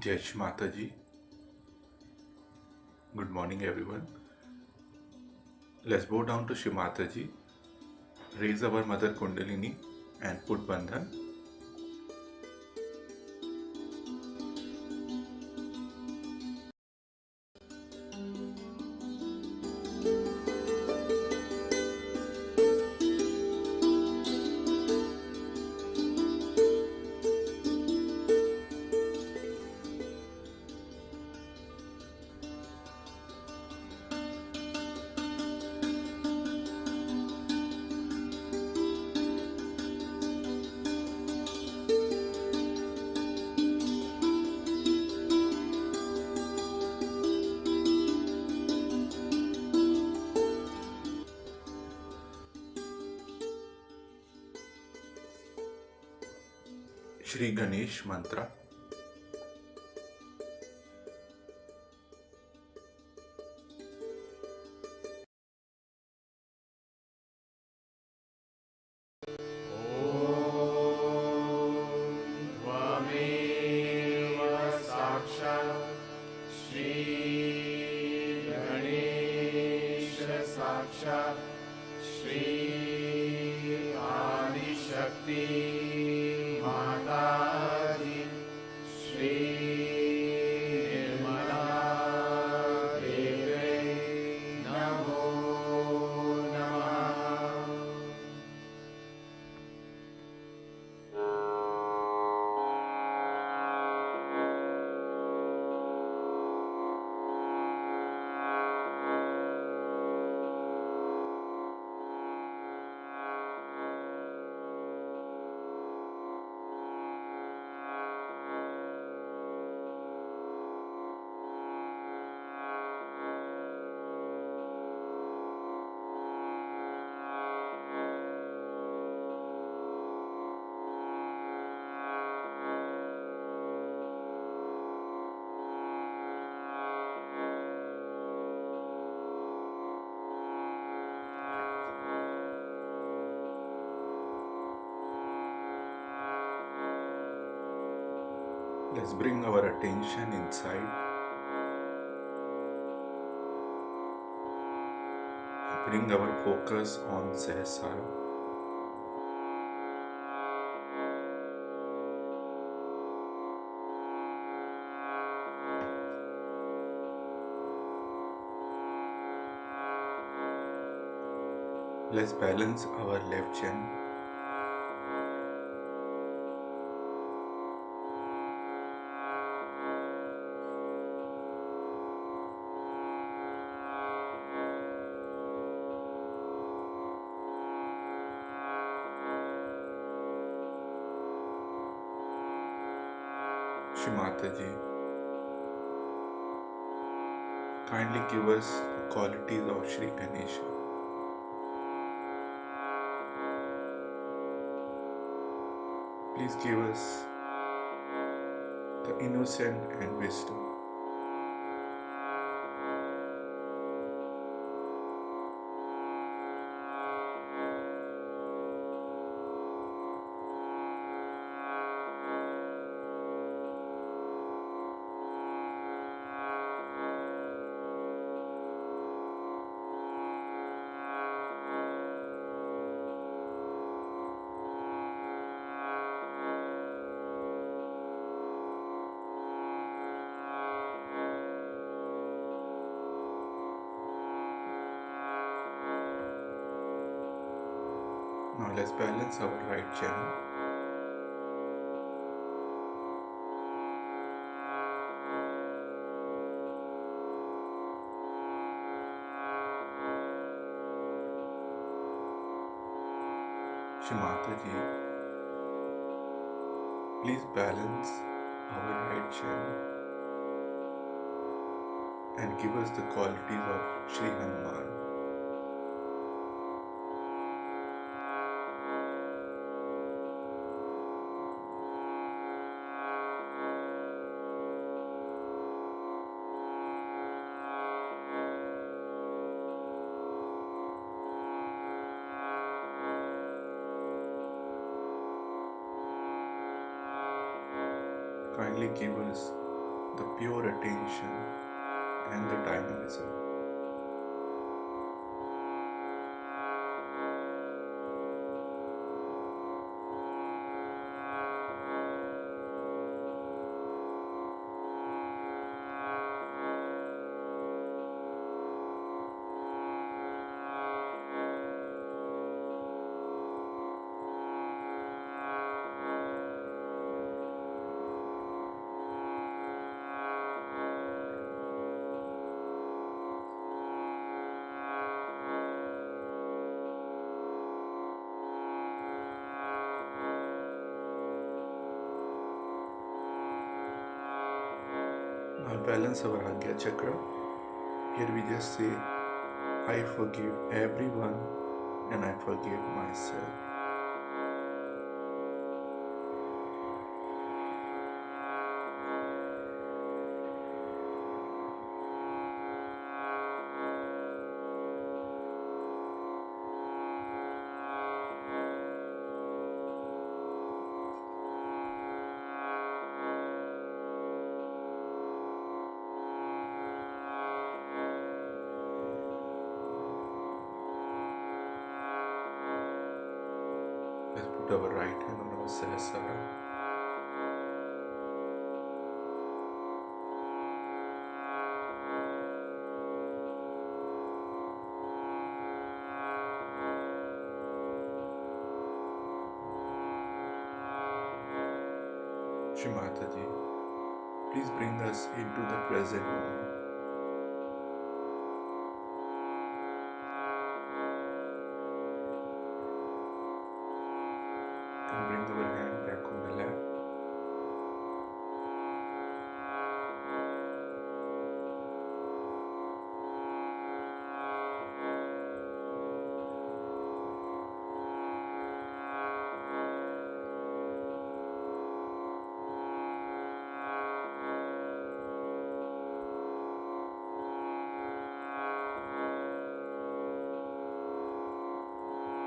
Jai Shri Mataji. Good morning, everyone. Let's bow down to Shri Mataji, raise our Mother Kundalini, and put Bandhan. Shri Ganesh Mantra. Let's bring our attention inside. Bring our focus on Sahasrara. Let's balance our left chin. Shri Mataji, kindly give us the qualities of Shri Ganesha. Please give us the innocent and wisdom. Now let's balance our right channel. Shri Mataji, please balance our right channel and give us the qualities of Shri Hanuman. Kindly give us the pure attention and the dynamism. Now balance our Agya Chakra. Here we just say, I forgive everyone and I forgive myself. Let's put our right hand on our Sahasrara. Shri Mataji, please bring us into the present moment. And bring our hand back on the lap.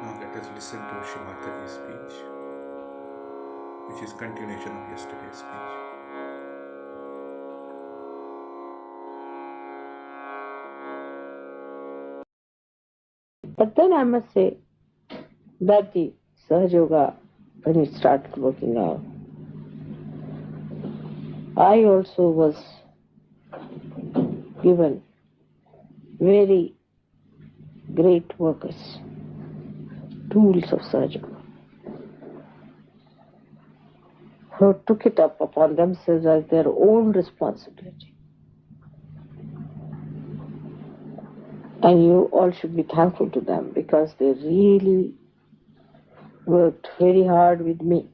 Now let us listen to Shri Mataji's speech, which is continuation of yesterday's speech. But then I must say that the Sahaja Yoga, when it started working out, I also was given very great workers, tools of Sahaja Yoga, who took it up upon themselves as their own responsibility. And you all should be thankful to them because they really worked very hard with me,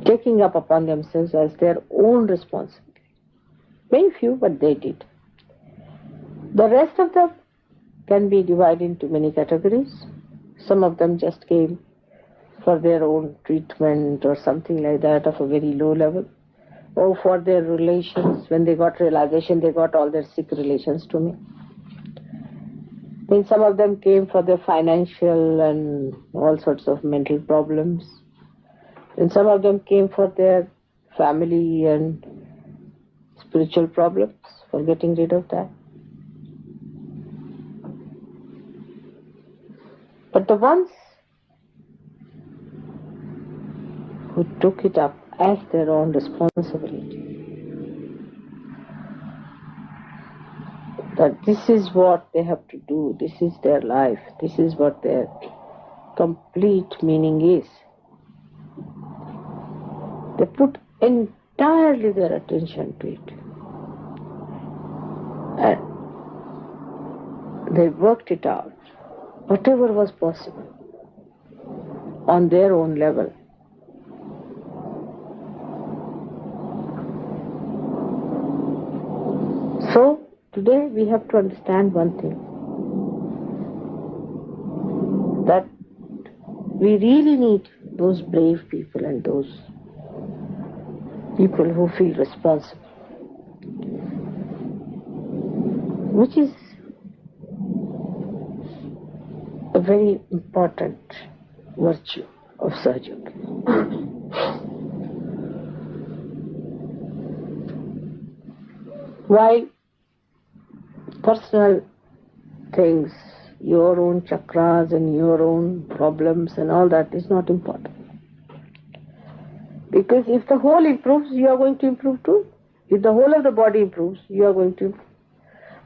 taking up upon themselves as their own responsibility. Very few, but they did. The rest of them can be divided into many categories. Some of them just came for their own treatment or something like that of a very low level, or for their relations. When they got realization, they got all their sick relations to me. Then some of them came for their financial and all sorts of mental problems. Then some of them came for their family and spiritual problems, for getting rid of that. But the ones who took it up as their own responsibility, that this is what they have to do, this is their life, this is what their complete meaning is. They put entirely their attention to it. And they worked it out, whatever was possible, on their own level. So, today we have to understand one thing, that we really need those brave people and those people who feel responsible, which is a very important virtue of Sahaja Yoga. While personal things, your own chakras and your own problems and all that is not important. Because if the whole improves, you are going to improve too. If the whole of the body improves, you are going to improve.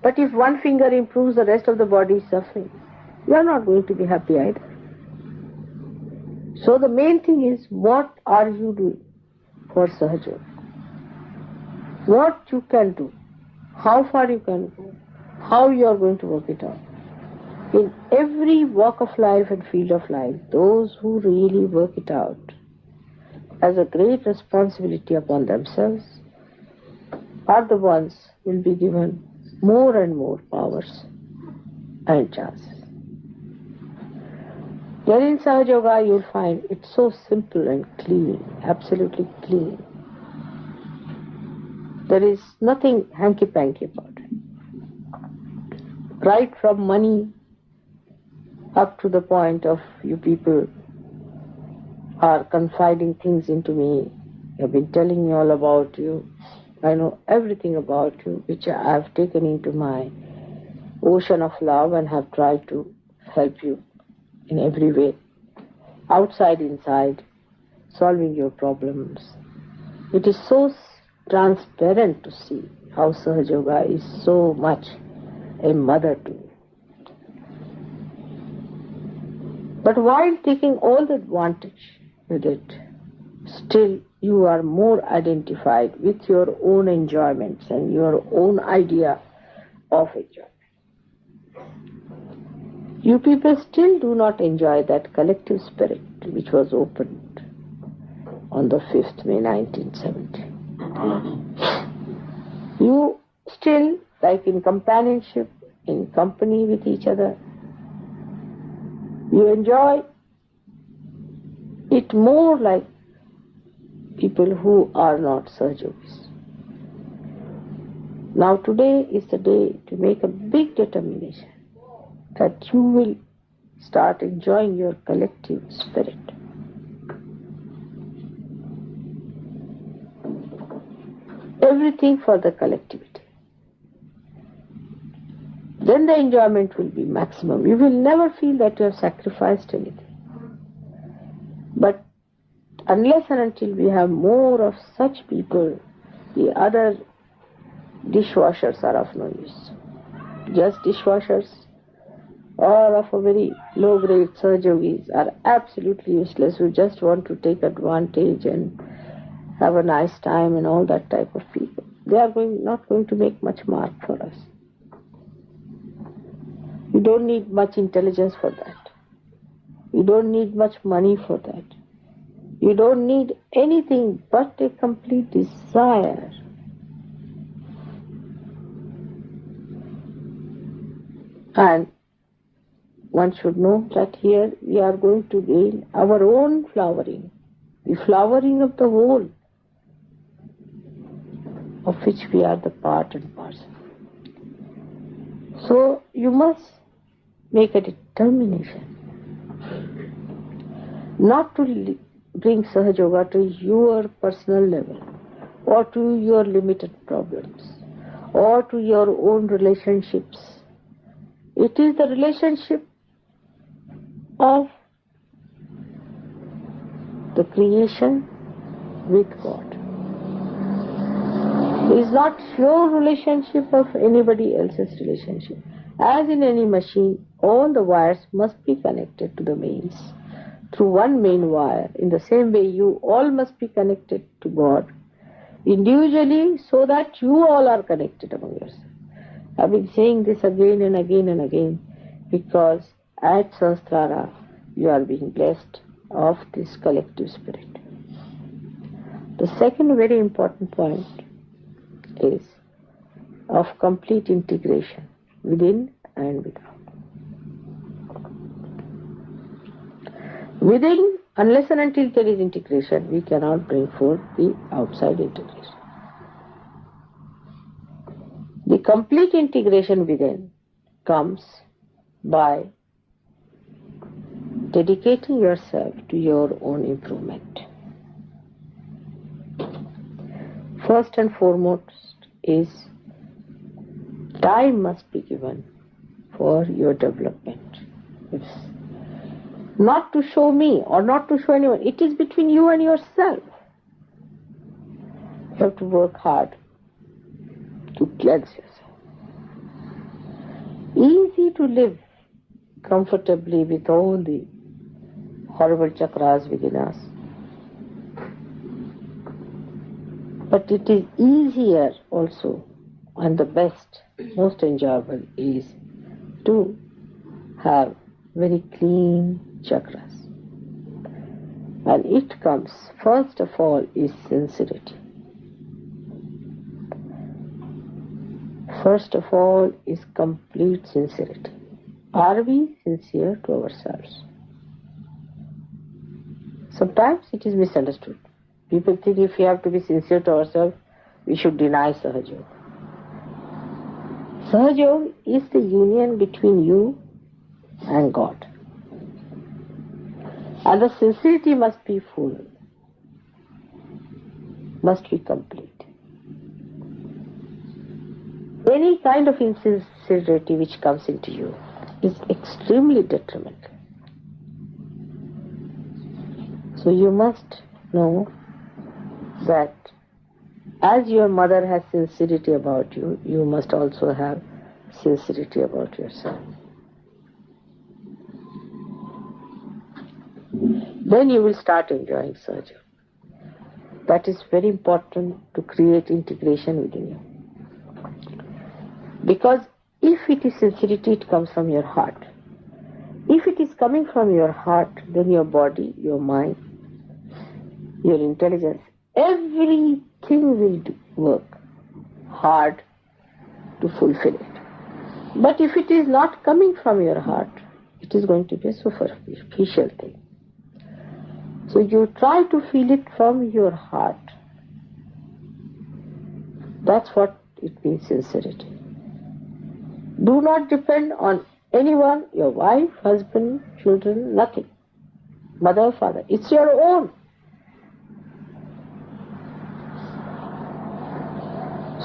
But if one finger improves, the rest of the body is suffering, you are not going to be happy either. So the main thing is, what are you doing for Sahaja? What you can do, how far you can go, how you are going to work it out. In every walk of life and field of life, those who really work it out as a great responsibility upon themselves are the ones who will be given more and more powers and chances. Here in Sahaja Yoga you will find it's so simple and clean, absolutely clean. There is nothing hanky-panky about it. Right from money up to the point of you people are confiding things into me. I've been telling you all about you. I know everything about you, which I have taken into my ocean of love and have tried to help you in every way, outside, inside, solving your problems. It is so transparent to see how Sahaja Yoga is so much a mother to you. But while taking all the advantage with it, still you are more identified with your own enjoyments and your own idea of enjoyment. You people still do not enjoy that collective spirit which was opened on the 5th May 1970. You still, like in companionship, in company with each other, you enjoy it more like people who are not Sahaja Yogis. Now today is the day to make a big determination that you will start enjoying your collective spirit. Everything for the collectivity. Then the enjoyment will be maximum. You will never feel that you have sacrificed anything. But unless and until we have more of such people, the other dishwashers are of no use. Just dishwashers or of a very low-grade Sahaja Yogis are absolutely useless, who just want to take advantage and have a nice time and all that type of people. They are not going to make much mark for us. You don't need much intelligence for that. You don't need much money for that. You don't need anything but a complete desire. And one should know that here we are going to gain our own flowering, the flowering of the whole, of which we are the part and parcel. So you must make a determination not to bring Sahaja Yoga to your personal level, or to your limited problems, or to your own relationships. It is the relationship of the creation with God. It is not your relationship of anybody else's relationship. As in any machine, all the wires must be connected to the mains through one main wire. In the same way, you all must be connected to God individually, so that you all are connected among yourselves. I've been saying this again and again and again, because at Sahasrara you are being blessed of this collective spirit. The second very important point is of complete integration within and without. Within, unless and until there is integration, we cannot bring forth the outside integration. The complete integration within comes by dedicating yourself to your own improvement. First and foremost is Time must be given for your development. It's not to show me or not to show anyone. It is between you and yourself. You have to work hard to cleanse yourself. Easy to live comfortably with all the horrible chakras within us. But it is easier also, and the best, most enjoyable is to have very clean chakras. And it comes, first of all, is sincerity. First of all is complete sincerity. Are we sincere to ourselves? Sometimes it is misunderstood. People think if we have to be sincere to ourselves, we should deny Sahaja. Sahaja is the union between you and God. And the sincerity must be full, must be complete. Any kind of insincerity which comes into you is extremely detrimental. So you must know that as your mother has sincerity about you, you must also have sincerity about yourself. Then you will start enjoying Sahaja. That is very important to create integration within you. Because if it is sincerity, it comes from your heart. If it is coming from your heart, then your body, your mind, your intelligence, everything will work hard to fulfill it. But if it is not coming from your heart, it is going to be a superficial thing. So you try to feel it from your heart. That's what it means, sincerity. Do not depend on anyone, your wife, husband, children, nothing. Mother, father. It's your own.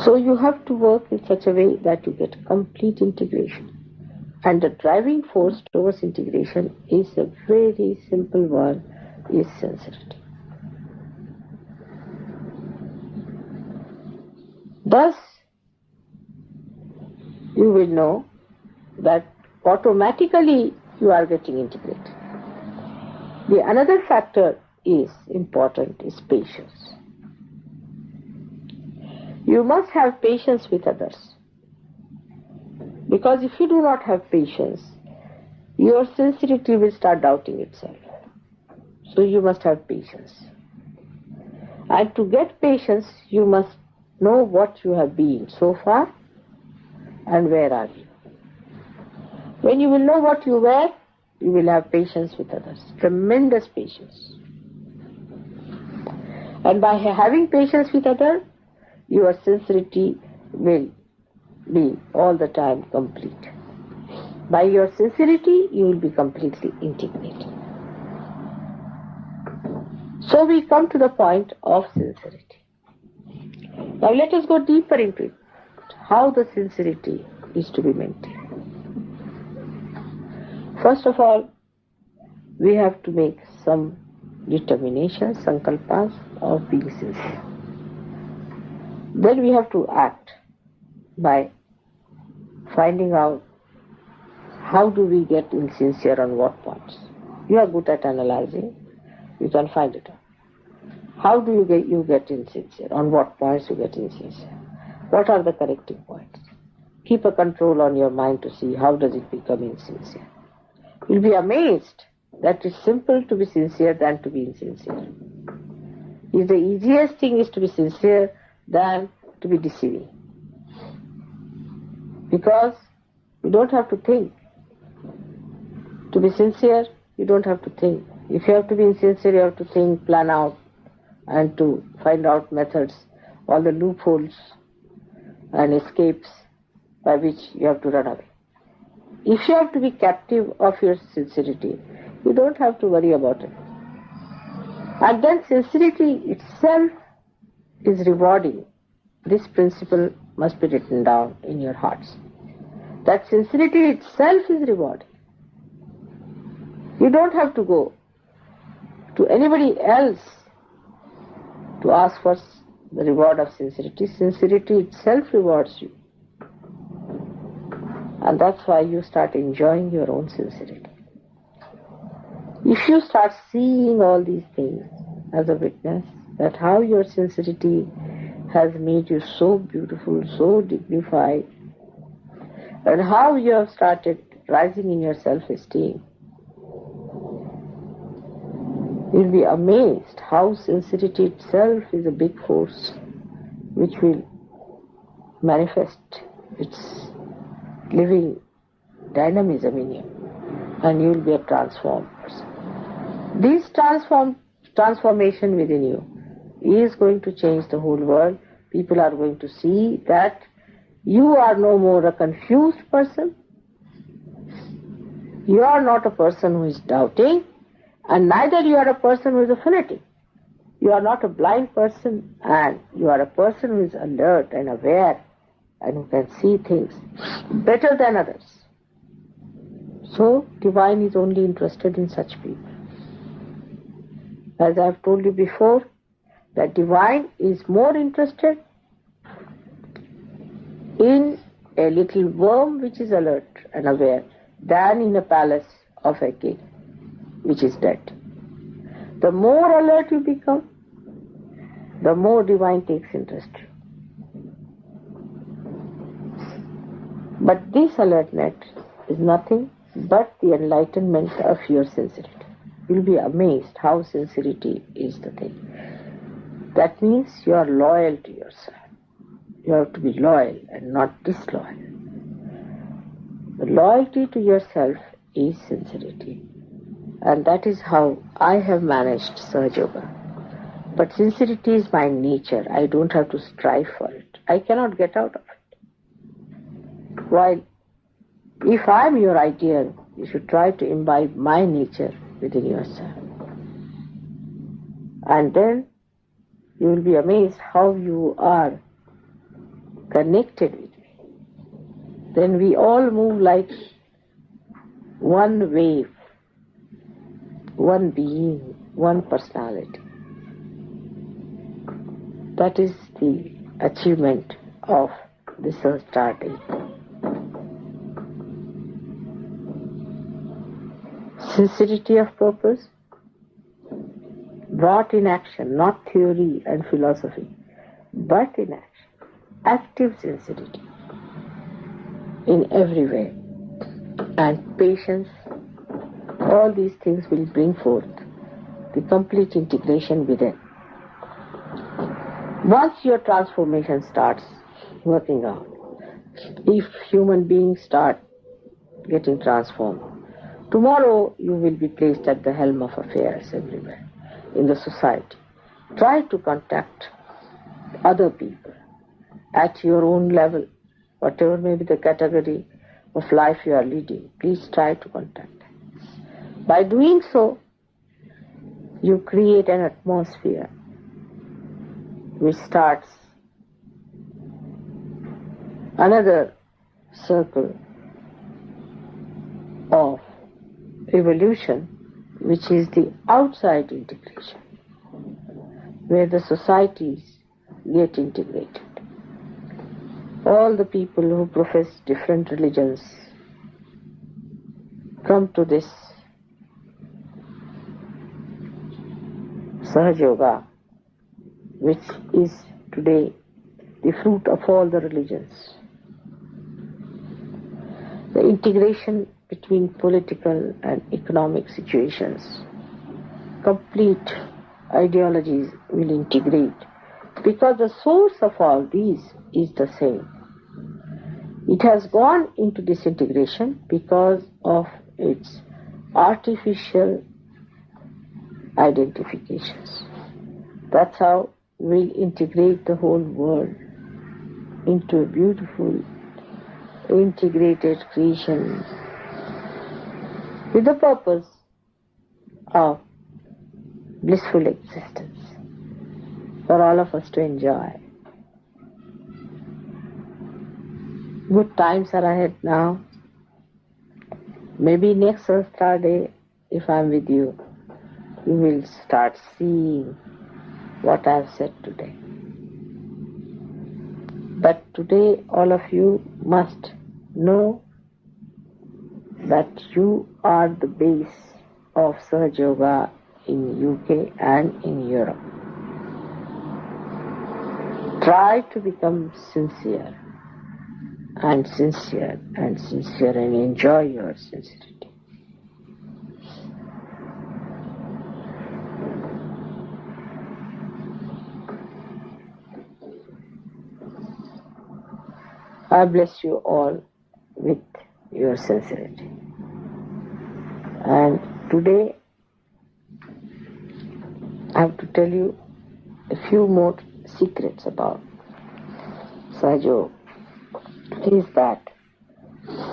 So you have to work in such a way that you get complete integration. And the driving force towards integration is a very simple one, is sincerity. Thus, you will know that automatically you are getting integrated. The another factor is important is patience. You must have patience with others. Because if you do not have patience, your sincerity will start doubting itself. So you must have patience. And to get patience, you must know what you have been so far and where are you. When you will know what you were, you will have patience with others. Tremendous patience. And by having patience with others, your sincerity will be all the time complete. By your sincerity, you will be completely integrated. So we come to the point of sincerity. Now let us go deeper into it. How the sincerity is to be maintained. First of all, we have to make some determination, sankalpas of being sincere. Then we have to act by finding out how do we get insincere on what points. You are good at analyzing, you can find it out. How do you get insincere? On what points you get insincere? What are the corrective points? Keep a control on your mind to see how does it become insincere. You'll be amazed that it's simple to be sincere than to be insincere. If the easiest thing is to be sincere than to be deceiving. Because you don't have to think. To be sincere, you don't have to think. If you have to be insincere, you have to think, plan out, and to find out methods, all the loopholes and escapes by which you have to run away. If you have to be captive of your sincerity, you don't have to worry about it. And then sincerity itself is rewarding. This principle must be written down in your hearts. That sincerity itself is rewarding. You don't have to go to anybody else to ask for the reward of sincerity. Sincerity itself rewards you. And that's why you start enjoying your own sincerity. If you start seeing all these things as a witness, that how your sincerity has made you so beautiful, so dignified, and how you have started rising in your self-esteem, you'll be amazed how sincerity itself is a big force which will manifest its living dynamism in you, and you'll be a transformed person. This transformation within you is going to change the whole world. People are going to see that you are no more a confused person. You are not a person who is doubting, and neither you are a person who is a fanatic. You are not a blind person, and you are a person who is alert and aware and who can see things better than others. So, divine is only interested in such people. As I have told you before, that divine is more interested in a little worm which is alert and aware than in a palace of a king which is dead. The more alert you become, the more divine takes interest. But this alertness is nothing but the enlightenment of your sincerity. You'll be amazed how sincerity is the thing. That means you are loyal to yourself. You have to be loyal and not disloyal. The loyalty to yourself is sincerity. And that is how I have managed Sahaja Yoga. But sincerity is my nature. I don't have to strive for it. I cannot get out of it. While if I am your ideal, you should try to imbibe my nature within yourself. And then you will be amazed how you are connected with me. Then we all move like one wave, one being, one personality. That is the achievement of this starting. Sincerity of purpose brought in action, not theory and philosophy, but in action. Active sincerity in every way. And patience, all these things will bring forth the complete integration within. Once your transformation starts working out, if human beings start getting transformed, tomorrow you will be placed at the helm of affairs everywhere in the society. Try to contact other people at your own level, whatever may be the category of life you are leading. Please try to contact them. By doing so, you create an atmosphere which starts another circle of evolution, which is the outside integration, where the societies get integrated. All the people who profess different religions come to this Sahaja Yoga, which is today the fruit of all the religions. The integration between political and economic situations. Complete ideologies will integrate because the source of all these is the same. It has gone into disintegration because of its artificial identifications. That's how we'll integrate the whole world into a beautiful, integrated creation with the purpose of blissful existence for all of us to enjoy. Good times are ahead now. Maybe next Saturday, if I'm with you, you will start seeing what I've said today. But today, all of you must know that you are the base of Sahaja Yoga in UK and in Europe. Try to become sincere and sincere and sincere and enjoy your sincerity. I bless you all with your sincerity. And today I have to tell you a few more secrets about Sahaja Yoga. Is that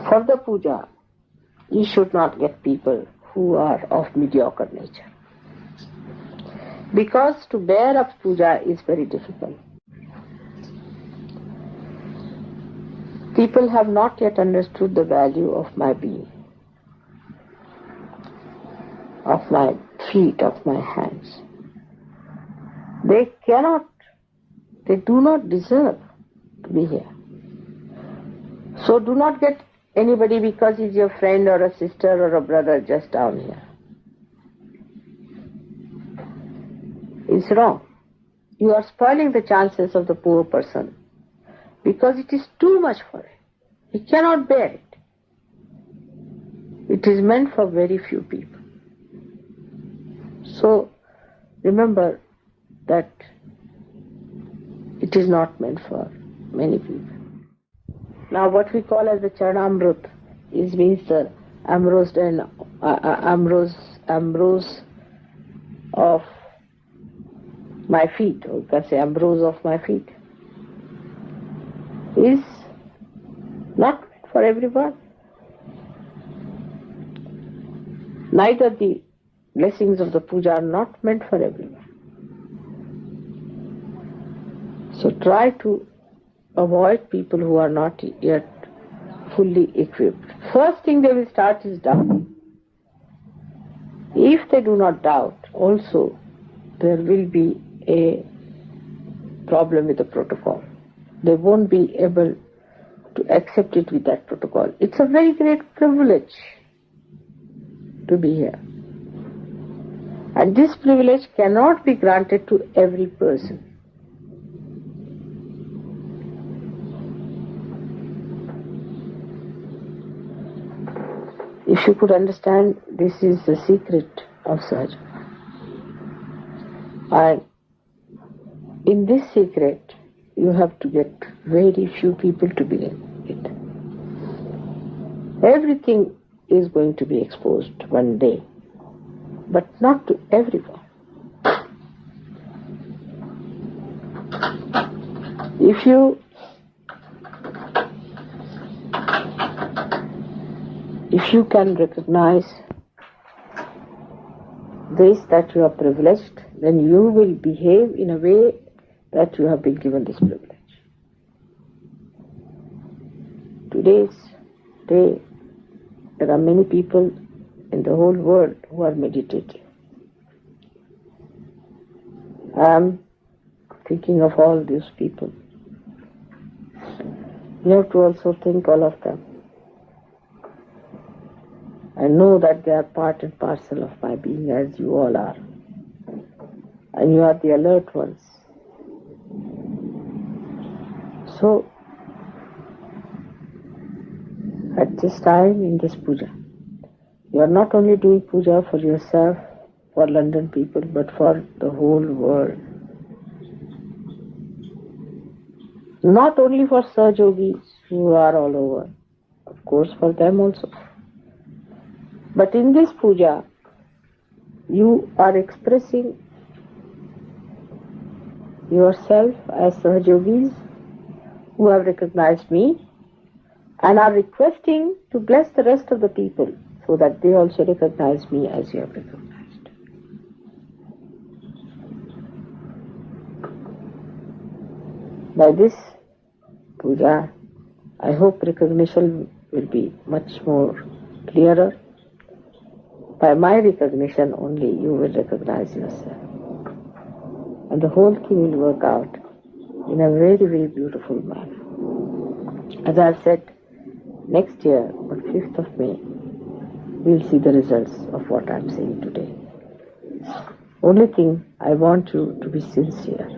for the puja, you should not get people who are of mediocre nature. Because to bear up puja is very difficult. People have not yet understood the value of my being, of my feet, of my hands. They do not deserve to be here. So do not get anybody because he's your friend or a sister or a brother just down here. It's wrong. You are spoiling the chances of the poor person because it is too much for him. He cannot bear it. It is meant for very few people. So remember that it is not meant for many people. Now what we call as the Charanamrut means the ambrose of my feet, or you can say ambrose of my feet, is not meant for everyone. Neither the blessings of the puja are not meant for everyone. So try to avoid people who are not yet fully equipped. First thing they will start is doubting. If they do not doubt, also there will be a problem with the protocol. They won't be able to accept it with that protocol. It's a very great privilege to be here. And this privilege cannot be granted to every person. If you could understand, this is the secret of Sahaja. And in this secret, you have to get very few people to begin with. Everything is going to be exposed one day, but not to everyone. If you can recognize this, that you are privileged, then you will behave in a way that you have been given this privilege. Today's day, there are many people in the whole world who are meditating. I am thinking of all these people. You have to also think all of them. I know that they are part and parcel of my being, as you all are. And you are the alert ones. So, at this time in this puja, you are not only doing puja for yourself, for London people, but for the whole world. Not only for Sahajogis who are all over, of course for them also. But in this puja, you are expressing yourself as Sahajogis who have recognized me and are requesting to bless the rest of the people so that they also recognize me as you have recognized. By this puja, I hope recognition will be much more clearer. By my recognition only you will recognize yourself. And the whole thing will work out in a very, very beautiful manner. As I have said, next year, on 5th of May, we will see the results of what I am saying today. Only thing, I want you to be sincere,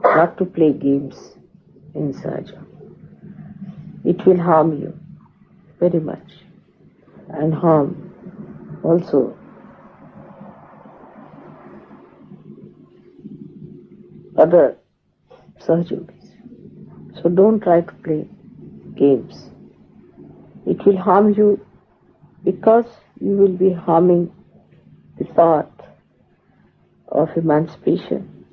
not to play games in Sahaja. It will harm you very much, and harm also other Sahajogis. So don't try to play games. It will harm you because you will be harming the path of emancipation,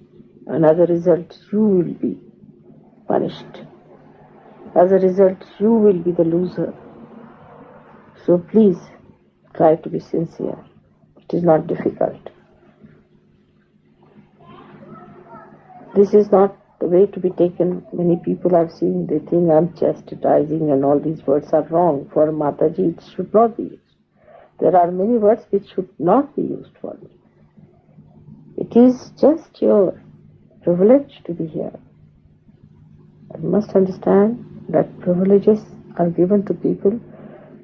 and as a result you will be punished. As a result you will be the loser. So please try to be sincere. It is not difficult. This is not the way to be taken. Many people I've seen, they think I'm chastising and all these words are wrong. For Mataji it should not be used. There are many words which should not be used for me. It is just your privilege to be here. You must understand that privileges are given to people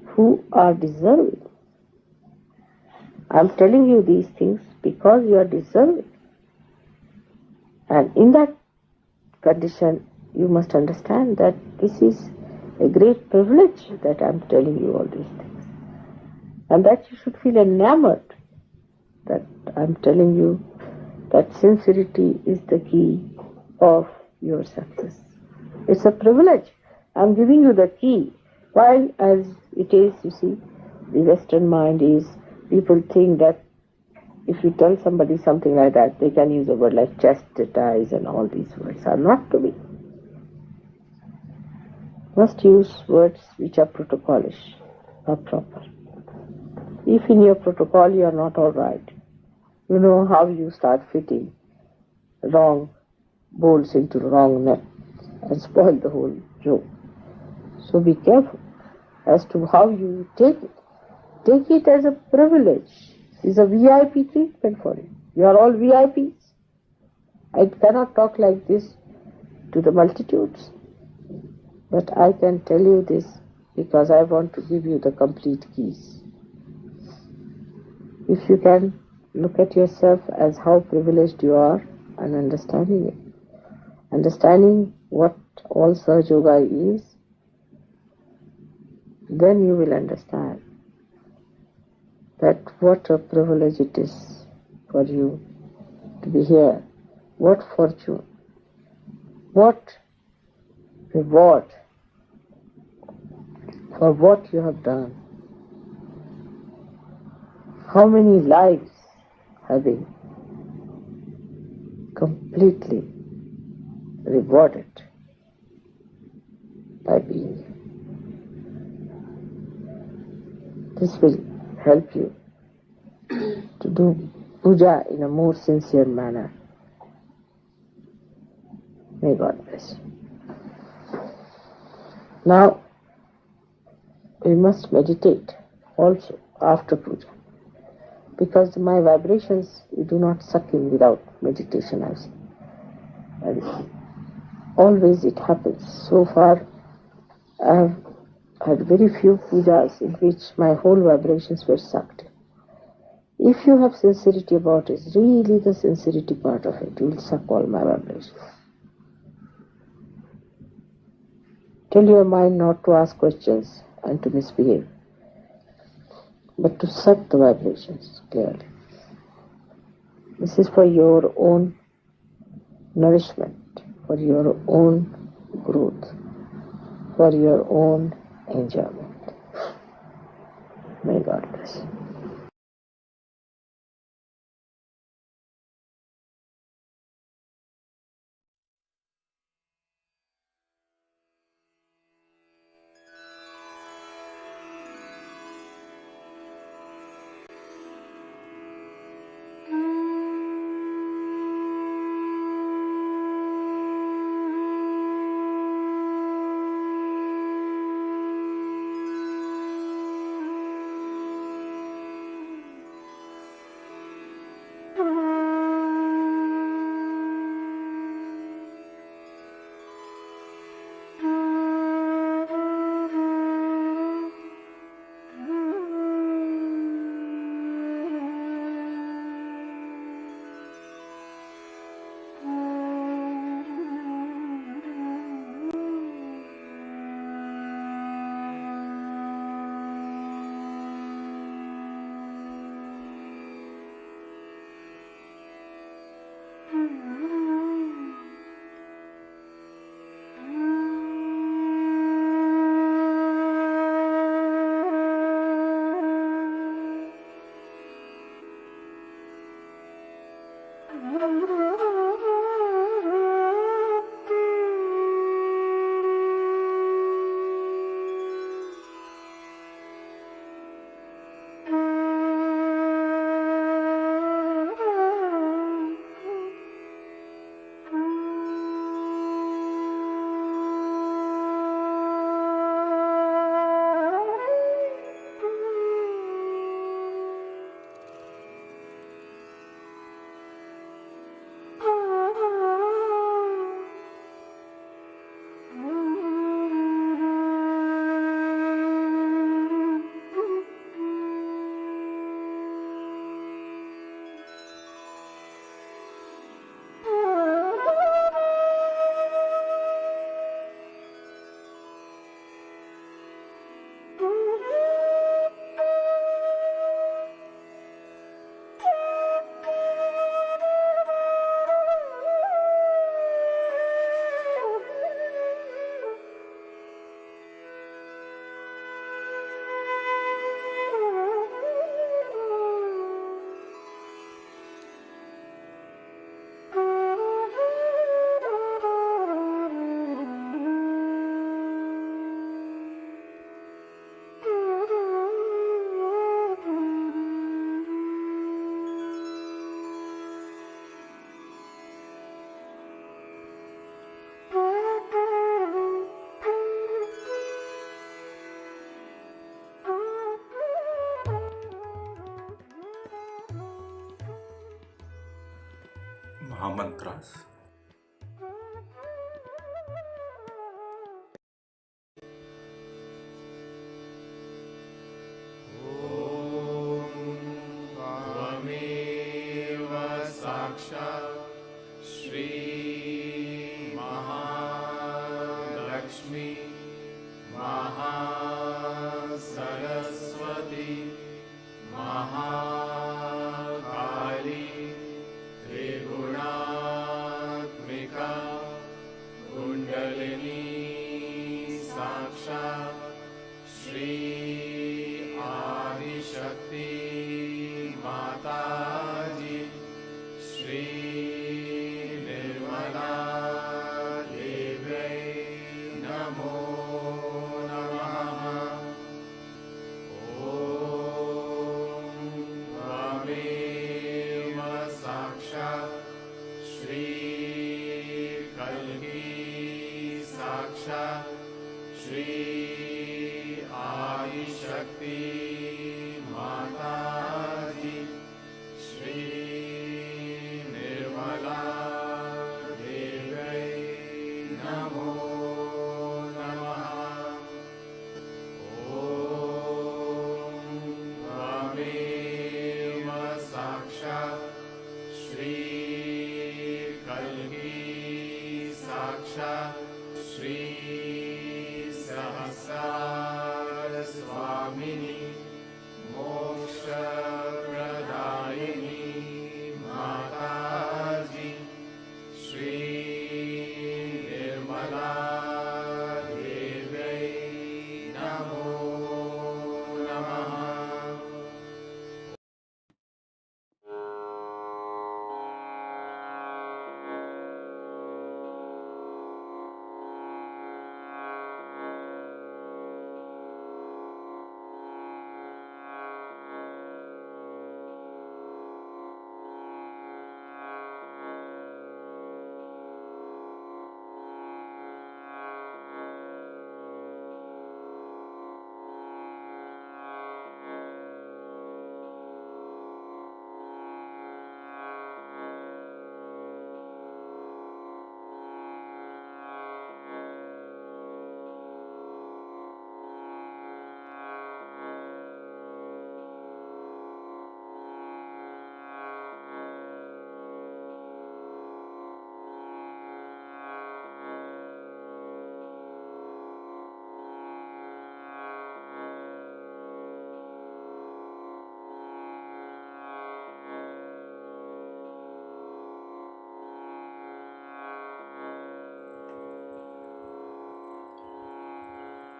who are deserving. I'm telling you these things because you are deserving. And in that condition, you must understand that this is a great privilege that I'm telling you all these things. And that you should feel enamored that I'm telling you that sincerity is the key of your success. It's a privilege. I'm giving you the key. While as it is, you see, the Western mind is, people think that if you tell somebody something like that, they can use a word like chastise and all these words are not to be. Must use words which are protocolish or proper. If in your protocol you are not all right, you know how you start fitting wrong bolts into wrong nut and spoil the whole joke. So be careful as to how you take it. Take it as a privilege. It's a VIP treatment for you. You are all VIPs. I cannot talk like this to the multitudes, but I can tell you this because I want to give you the complete keys. If you can look at yourself as how privileged you are and understanding it, understanding what all Sahaja Yoga is, then you will understand that what a privilege it is for you to be here. What fortune, what reward for what you have done. How many lives have been completely rewarded by being here. This will help you to do puja in a more sincere manner. May God bless you. Now, we must meditate also after puja, because my vibrations you do not suck in without meditation. And always it happens. So far, I have had very few pujas in which my whole vibrations were sucked. If you have sincerity about it, really the sincerity part of it, you will suck all my vibrations. Tell your mind not to ask questions and to misbehave, but to suck the vibrations clearly. This is for your own nourishment, for your own growth, for your own enjoyment. May God bless you. Mahamantras.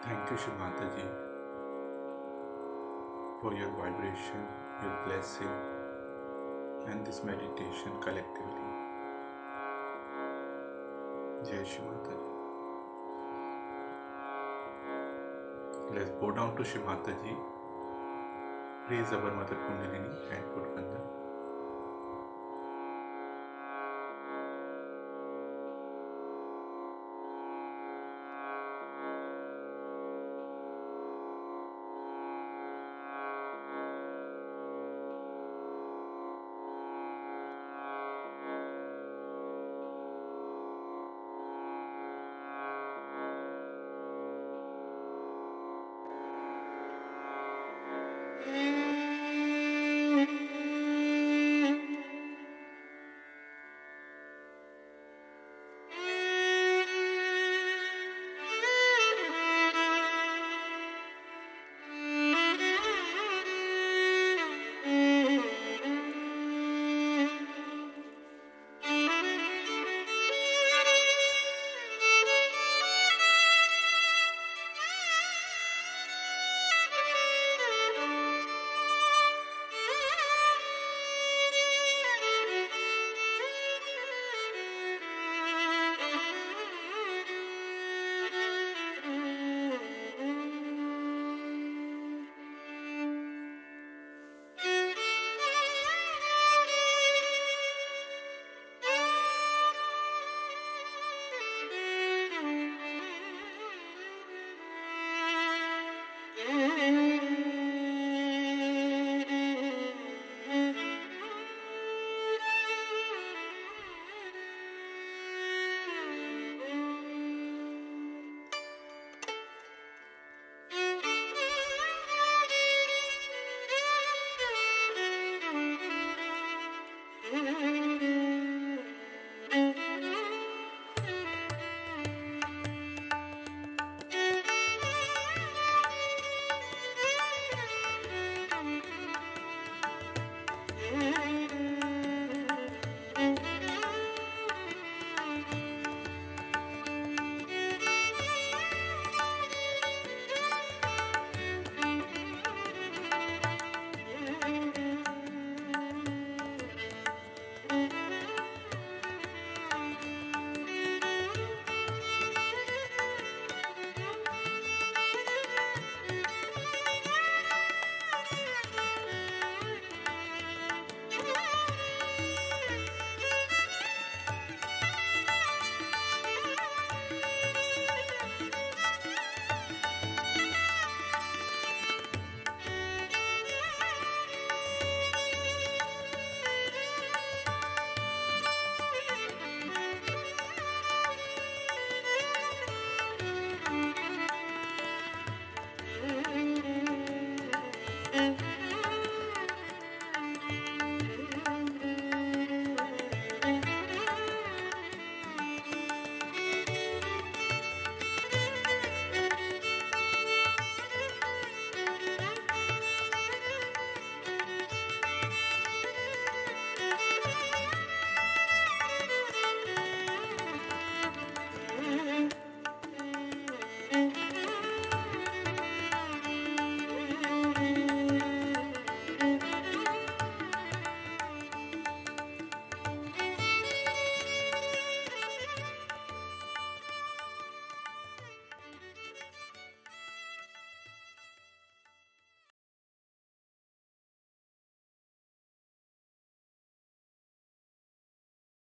Thank you, Shimataji, for your vibration, your blessing, and this meditation collectively. Jai Shimataji. Let's bow down to Shimataji, raise our Mother Kundalini and put Bandhan.